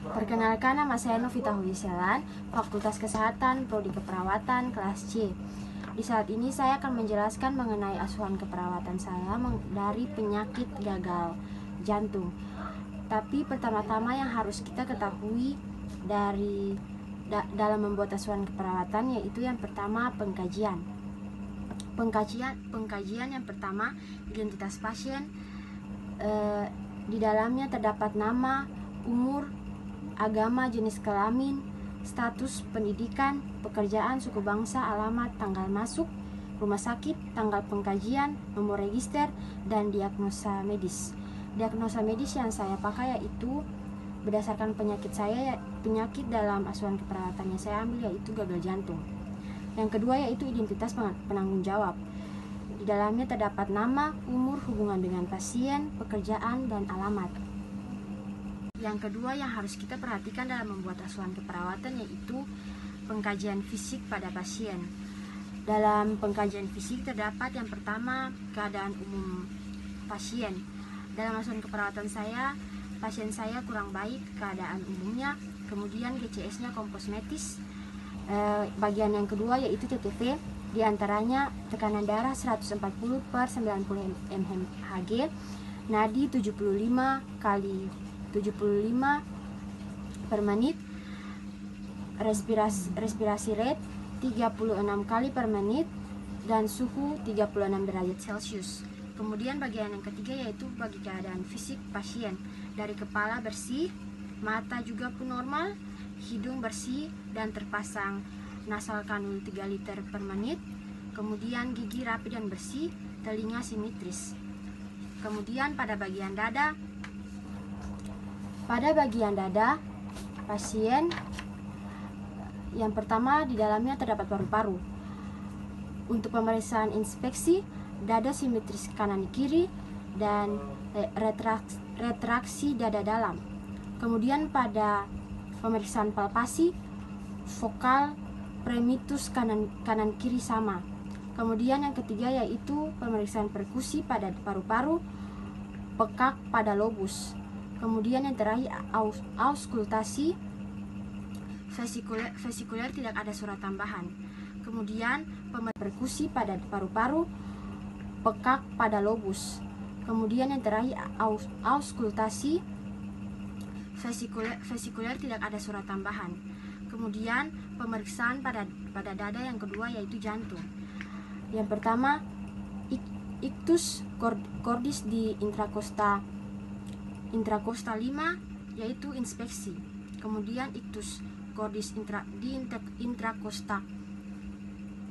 Perkenalkan, nama saya Novita Huiselan, Fakultas Kesehatan, Prodi Keperawatan, kelas C. Di saat ini saya akan menjelaskan mengenai asuhan keperawatan saya dari penyakit gagal jantung. Tapi pertama-tama yang harus kita ketahui dalam membuat asuhan keperawatan yaitu yang pertama pengkajian. Pengkajian yang pertama, identitas pasien. Di dalamnya terdapat nama, umur, agama, jenis kelamin, status pendidikan, pekerjaan, suku bangsa, alamat, tanggal masuk, rumah sakit, tanggal pengkajian, nomor register, dan diagnosa medis. Diagnosa medis yang saya pakai yaitu berdasarkan penyakit dalam asuhan keperawatan yang saya ambil yaitu gagal jantung. Yang kedua yaitu identitas penanggung jawab. Di dalamnya terdapat nama, umur, hubungan dengan pasien, pekerjaan, dan alamat. Yang kedua yang harus kita perhatikan dalam membuat asuhan keperawatan yaitu pengkajian fisik pada pasien. Dalam pengkajian fisik terdapat yang pertama keadaan umum pasien. Dalam asuhan keperawatan saya, pasien saya kurang baik keadaan umumnya, kemudian GCS-nya komposmetis. Bagian yang kedua yaitu TTV, diantaranya tekanan darah 140/90 mmHg, nadi 75/75 per menit, respirasi rate 36 kali per menit, dan suhu 36 derajat Celcius. Kemudian bagian yang ketiga yaitu bagi keadaan fisik pasien, dari kepala bersih, mata juga pun normal, hidung bersih dan terpasang nasal kanul 3 liter per menit, kemudian gigi rapi dan bersih, telinga simetris. Kemudian pada bagian dada, pasien yang pertama di dalamnya terdapat paru-paru. Untuk pemeriksaan inspeksi, dada simetris kanan kiri dan retraksi dada dalam. Kemudian pada pemeriksaan palpasi, vokal premitus kanan kiri sama. Kemudian yang ketiga yaitu pemeriksaan perkusi pada paru-paru, pekak pada lobus. Kemudian yang terakhir auskultasi vesikuler tidak ada surat tambahan. Kemudian perkusi pada paru-paru, pekak pada lobus. Kemudian yang terakhir auskultasi vesikuler tidak ada surat tambahan. Kemudian pemeriksaan pada dada yang kedua yaitu jantung. Yang pertama ictus cordis di intracosta 5 yaitu inspeksi. Kemudian ictus cordis di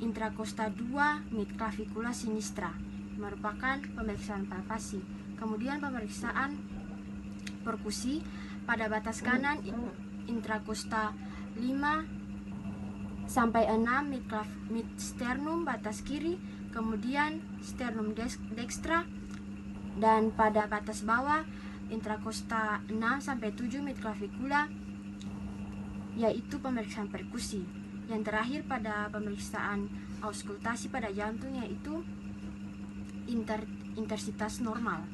intracosta 2 mid clavicula sinistra merupakan pemeriksaan palpasi. Kemudian pemeriksaan perkusi pada batas kanan intracosta 5 sampai 6 mid sternum batas kiri, kemudian sternum dextra, dan pada batas bawah intracosta 6 sampai 7 mid clavicula yaitu pemeriksaan perkusi. Yang terakhir pada pemeriksaan auskultasi pada jantung yaitu intersitas normal.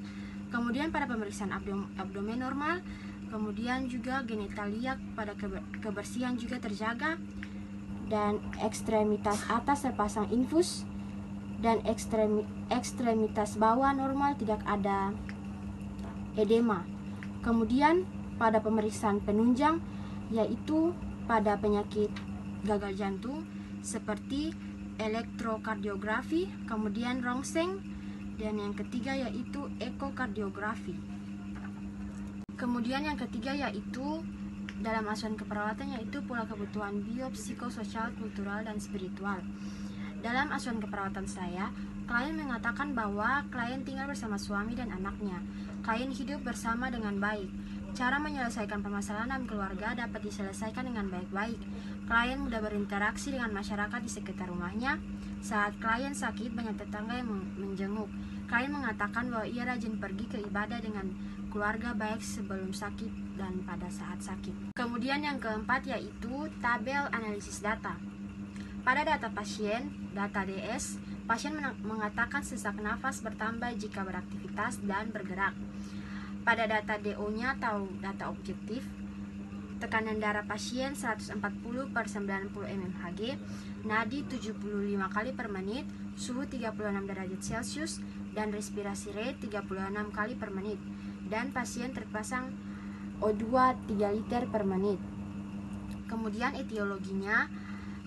Kemudian pada pemeriksaan abdomen normal, kemudian juga genitalia pada kebersihan juga terjaga, dan ekstremitas atas terpasang infus, dan ekstremitas bawah normal, tidak ada edema. Kemudian pada pemeriksaan penunjang yaitu pada penyakit gagal jantung seperti elektrokardiografi, kemudian rongseng, dan yang ketiga yaitu ekokardiografi. Kemudian yang ketiga yaitu dalam asuhan keperawatan yaitu pola kebutuhan biopsikososial, kultural, dan spiritual. Dalam asuhan keperawatan saya, klien mengatakan bahwa klien tinggal bersama suami dan anaknya. Klien hidup bersama dengan baik. Cara menyelesaikan permasalahan dalam keluarga dapat diselesaikan dengan baik-baik. Klien mudah berinteraksi dengan masyarakat di sekitar rumahnya. Saat klien sakit, banyak tetangga yang menjenguk. Klien mengatakan bahwa ia rajin pergi ke ibadah dengan keluarga baik sebelum sakit dan pada saat sakit. Kemudian yang keempat yaitu tabel analisis data. Pada data pasien, data DS, pasien mengatakan sesak nafas bertambah jika beraktivitas dan bergerak. Pada data DO-nya atau data objektif, tekanan darah pasien 140/90 mmHg, nadi 75 kali per menit, suhu 36 derajat Celcius, dan respirasi rate 36 kali per menit, dan pasien terpasang O2 3 liter per menit. Kemudian etiologinya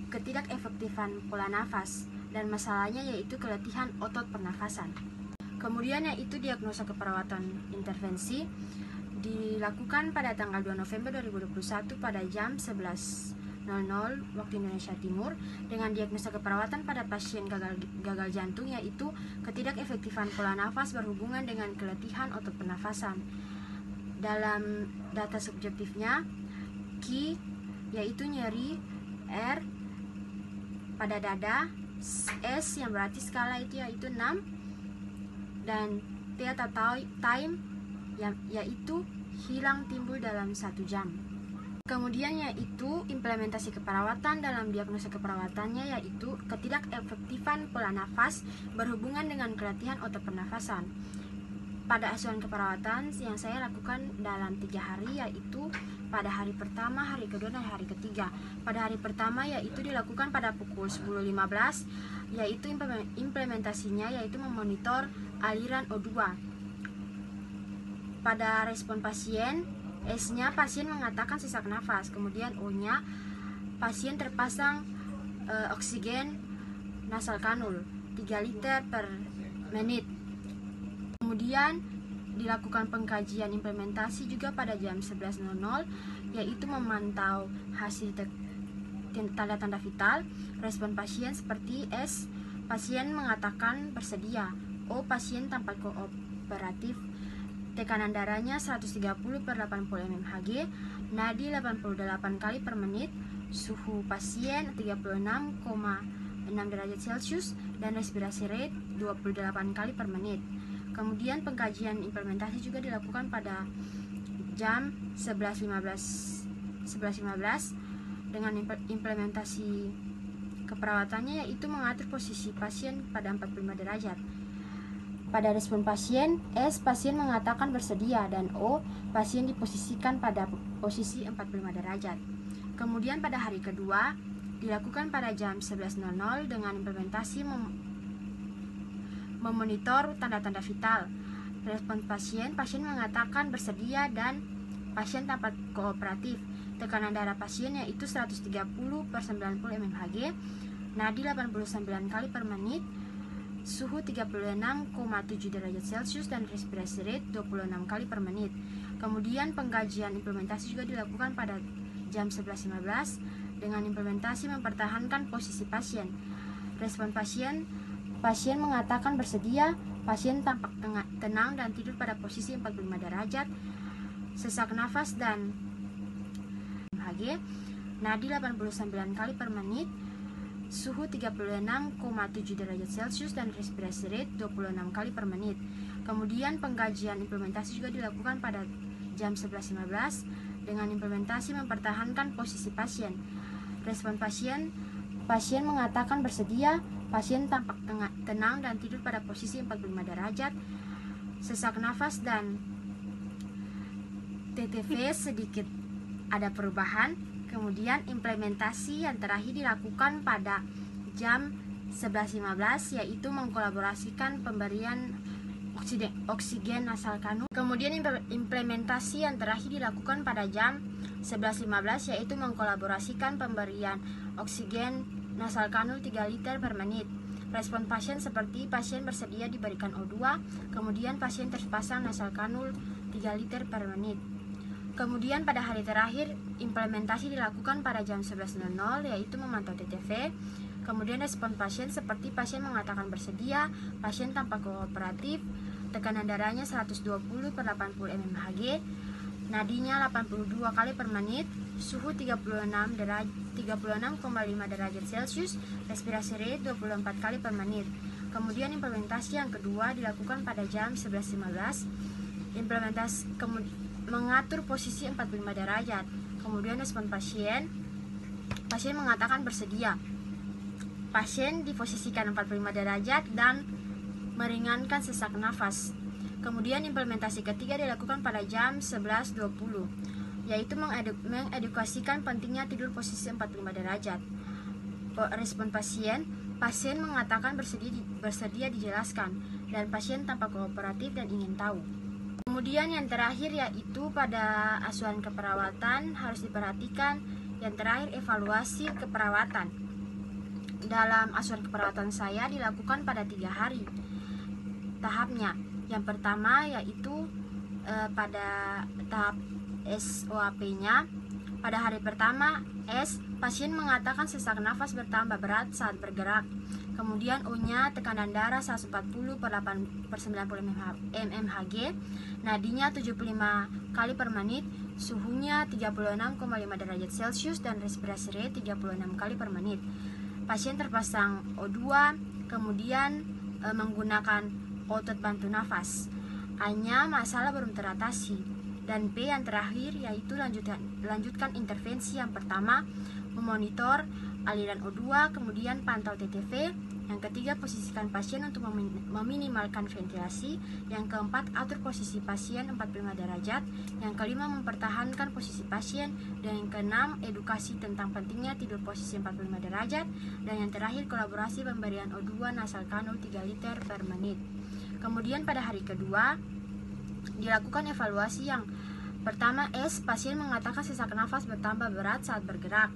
ketidakefektifan pola nafas, dan masalahnya yaitu keletihan otot pernafasan. Kemudian yaitu diagnosa keperawatan intervensi dilakukan pada tanggal 2 November 2021 pada jam 11.00 waktu Indonesia Timur dengan diagnosa keperawatan pada pasien gagal jantung, yaitu ketidakefektifan pola nafas berhubungan dengan keletihan otot pernafasan. Dalam data subjektifnya, Q yaitu nyeri, R pada dada, S yang berarti skala itu yaitu 6, dan T atau time yaitu hilang timbul dalam 1 jam. Kemudian yaitu implementasi keperawatan dalam diagnosa keperawatannya yaitu ketidakefektifan pola nafas berhubungan dengan keletihan otot pernafasan. Pada asuhan keperawatan yang saya lakukan dalam 3 hari yaitu pada hari pertama, hari kedua, dan hari ketiga. Pada hari pertama yaitu dilakukan pada pukul 10.15, yaitu implementasinya yaitu memonitor aliran O2. Pada respon pasien, S-nya pasien mengatakan sesak nafas, kemudian O-nya pasien terpasang oksigen nasal kanul 3 liter per menit. Kemudian dilakukan pengkajian implementasi juga pada jam 11.00, yaitu memantau hasil tanda-tanda vital. Respon pasien seperti S, pasien mengatakan bersedia. O, pasien tampak kooperatif. Tekanan darahnya 130/80 mmHg, nadi 88 kali per menit, suhu pasien 36,6 derajat Celcius, dan respirasi rate 28 kali per menit. Kemudian pengkajian implementasi juga dilakukan pada jam 11.15 dengan implementasi keperawatannya yaitu mengatur posisi pasien pada 45 derajat. Pada respon pasien, S, pasien mengatakan bersedia, dan O, pasien diposisikan pada posisi 45 derajat. Kemudian pada hari kedua dilakukan pada jam 11.00 dengan implementasi memonitor tanda-tanda vital. Respon pasien mengatakan bersedia dan pasien tampak kooperatif. Tekanan darah pasien yaitu 130/90 mmHg, nadi 89 kali per menit, suhu 36,7 derajat Celcius, dan respirasi rate 26 kali per menit. Kemudian pengkajian implementasi juga dilakukan pada jam 11.15 dengan implementasi mempertahankan posisi pasien. Respon pasien mengatakan bersedia, pasien tampak tenang dan tidur pada posisi 45 derajat, sesak nafas dan mmHg, nadi 89 kali per menit, suhu 36,7 derajat Celcius, dan respirasi rate 26 kali per menit. Kemudian pengkajian implementasi juga dilakukan pada jam 11.15 dengan implementasi mempertahankan posisi pasien. Respon pasien mengatakan bersedia, pasien tampak tenang dan tidur pada posisi 45 derajat, sesak nafas dan TTV sedikit ada perubahan. Kemudian implementasi yang terakhir dilakukan pada jam 11.15 yaitu mengkolaborasikan pemberian oksigen nasal kanul. Kemudian implementasi yang terakhir dilakukan pada jam 11.15 yaitu mengkolaborasikan pemberian oksigen nasal kanul 3 liter per menit. Respon pasien seperti pasien bersedia diberikan O2, kemudian pasien terpasang nasal kanul 3 liter per menit. Kemudian pada hari terakhir implementasi dilakukan pada jam 11.00 yaitu memantau TTV. Kemudian respon pasien seperti pasien mengatakan bersedia, pasien tampak kooperatif, tekanan darahnya 120/80 mmHg, nadinya 82 kali per menit, suhu 36,5 derajat Celcius, respirasi rate 24 kali per menit. Kemudian implementasi yang kedua dilakukan pada jam 11.15. Implementasi mengatur posisi 45 derajat. Kemudian respon pasien mengatakan bersedia. Pasien diposisikan 45 derajat dan meringankan sesak nafas. Kemudian implementasi ketiga dilakukan pada jam 11.20, yaitu mengedukasikan pentingnya tidur posisi 45 derajat. Respon pasien mengatakan bersedia dijelaskan, dan pasien tampak kooperatif dan ingin tahu. Kemudian yang terakhir yaitu pada asuhan keperawatan harus diperhatikan. Yang terakhir, evaluasi keperawatan. Dalam asuhan keperawatan saya dilakukan pada 3 hari tahapnya. Yang pertama yaitu pada tahap SOAP-nya. Pada hari pertama, pasien mengatakan sesak nafas bertambah berat saat bergerak. Kemudian O-nya tekanan darah 140/90 mmHg, nadinya 75 kali per menit, suhunya 36,5 derajat Celcius, dan respirasi rate 36 kali per menit. Pasien terpasang O2, kemudian menggunakan otot bantu nafas. A-nya masalah belum teratasi. Dan B yang terakhir yaitu lanjutkan intervensi. Yang pertama, memonitor aliran O2, kemudian pantau TTV. Yang ketiga, posisikan pasien untuk meminimalkan ventilasi. Yang keempat, atur posisi pasien 45 derajat. Yang kelima, mempertahankan posisi pasien. Dan yang keenam, edukasi tentang pentingnya tidur posisi 45 derajat. Dan yang terakhir, kolaborasi pemberian O2 nasal kanul 3 liter per menit. Kemudian pada hari kedua dilakukan evaluasi. Yang pertama, pasien mengatakan sesak nafas bertambah berat saat bergerak.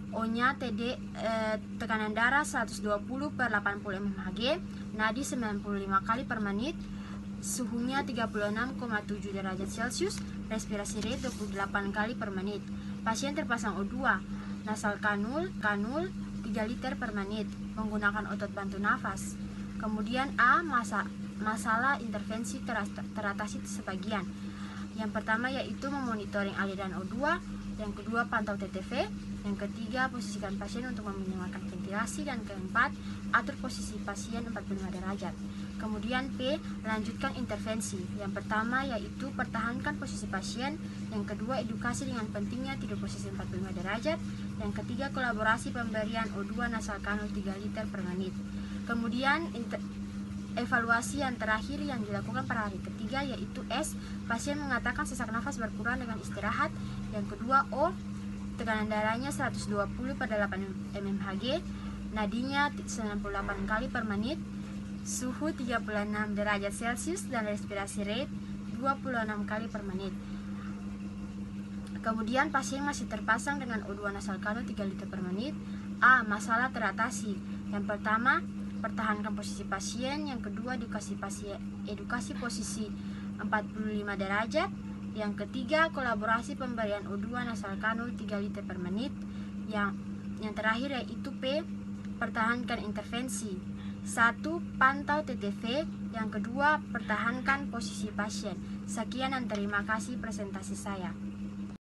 O-nya tekanan darah 120/80 mmHg, nadi 95 kali per menit, suhunya 36,7 derajat Celcius, respirasi rate 28 kali per menit. Pasien terpasang O2, nasal kanul 3 liter per menit, menggunakan otot bantu nafas. Kemudian A, masalah intervensi teratasi sebagian. Yang pertama yaitu memonitoring aliran O2, yang kedua pantau TTV, yang ketiga posisikan pasien untuk meminimalkan ventilasi, dan keempat atur posisi pasien 45 derajat. Kemudian P, lanjutkan intervensi. Yang pertama yaitu pertahankan posisi pasien, yang kedua edukasi dengan pentingnya tidur posisi 45 derajat, yang ketiga kolaborasi pemberian O2 nasal kanul 3 liter per menit. Kemudian evaluasi yang terakhir yang dilakukan pada hari ketiga yaitu S, pasien mengatakan sesak nafas berkurang dengan istirahat. Yang kedua O, tekanan darahnya 120/8 mmHg, nadinya 98 kali per menit, suhu 36 derajat Celcius, dan respirasi rate 26 kali per menit. Kemudian pasien masih terpasang dengan O2 nasal kanul 3 liter per menit. A, masalah teratasi. Yang pertama, pertahankan posisi pasien. Yang kedua, edukasi posisi 45 derajat. Yang ketiga, kolaborasi pemberian O2 nasal kanul 3 liter per menit. Yang terakhir yaitu P, pertahankan intervensi. 1. Pantau TTV. Yang kedua, pertahankan posisi pasien. Sekian dan terima kasih presentasi saya.